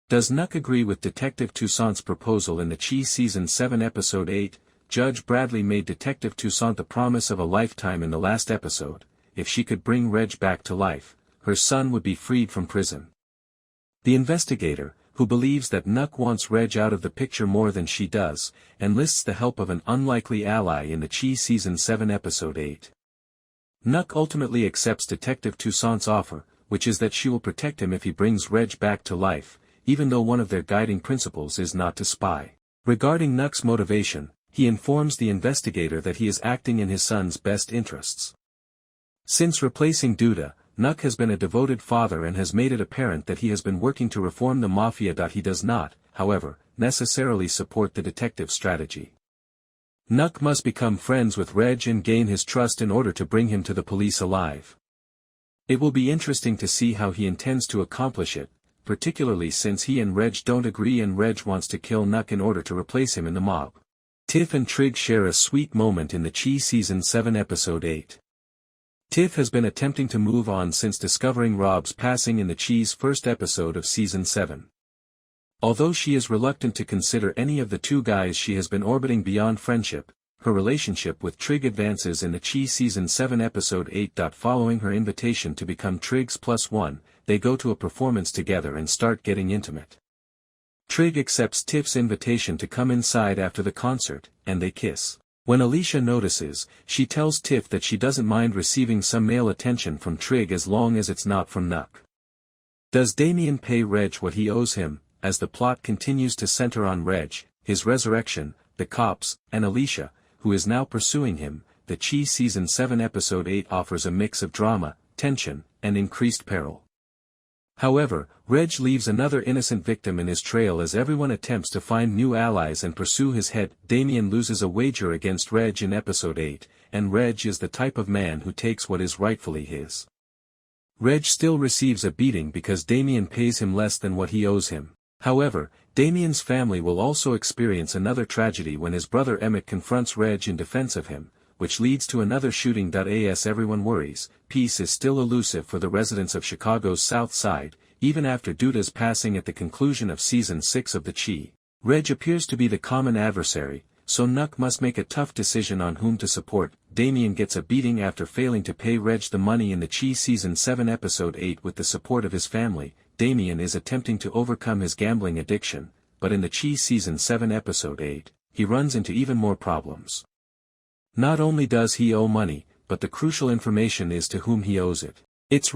Does Nuck agree with Detective Toussaint's proposal in the He Season 7 Episode 8? Judge Bradley made Detective Toussaint the promise of a lifetime in the last episode. If she could bring Reg back to life, her son would be freed from prison. The investigator, who believes that Nuck wants Reg out of the picture more than she does, enlists the help of an unlikely ally in the He Season 7 Episode 8. Nuck ultimately accepts Detective Toussaint's offer, which is that she will protect him if he brings Reg back to life, even though one of their guiding principles is not to spy. Regarding Nuck's motivation, he informs the investigator that he is acting in his son's best interests. Since replacing Douda, Nuck has been a devoted father and has made it apparent that he has been working to reform the mafia.He does not, however, necessarily support the detective strategy. Nuck must become friends with Reg and gain his trust in order to bring him to the police alive. It will be interesting to see how he intends to accomplish it, particularly since he and Reg don't agree and Reg wants to kill Nuck in order to replace him in the mob. Tiff and Trig share a sweet moment in the He Season 7 Episode 8. Tiff has been attempting to move on since discovering Rob's passing in the He's first episode of Season 7. Although she is reluctant to consider any of the two guys she has been orbiting beyond friendship, her relationship with Trig advances in the He Season 7 Episode 8. Following her invitation to become Trig's +1, they go to a performance together and start getting intimate. Trig accepts Tiff's invitation to come inside after the concert, and they kiss. When Alicia notices, she tells Tiff that she doesn't mind receiving some male attention from Trig as long as it's not from Nuck. Does Damien pay Reg what he owes him? As the plot continues to center on Reg, his resurrection, the cops, and Alicia, who is now pursuing him, the He Season 7 Episode 8 offers a mix of drama, tension, and increased peril. However, Reg leaves another innocent victim in his trail as everyone attempts to find new allies and pursue his head. Damien loses a wager against Reg in Episode 8, and Reg is the type of man who takes what is rightfully his. Reg still receives a beating because Damien pays him less than what he owes him. However, Damien's family will also experience another tragedy when his brother Emmett confronts Reg in defense of him, which leads to another shooting. As everyone worries, peace is still elusive for the residents of Chicago's South Side, even after Douda's passing at the conclusion of Season 6 of the He. Reg appears to be the common adversary, so Nuck must make a tough decision on whom to support. Damien gets a beating after failing to pay Reg the money in the He Season 7 Episode 8 with the support of his family. Damien is attempting to overcome his gambling addiction, but in the He Season 7 Episode 8, he runs into even more problems. Not only does he owe money, but the crucial information is to whom he owes it. It's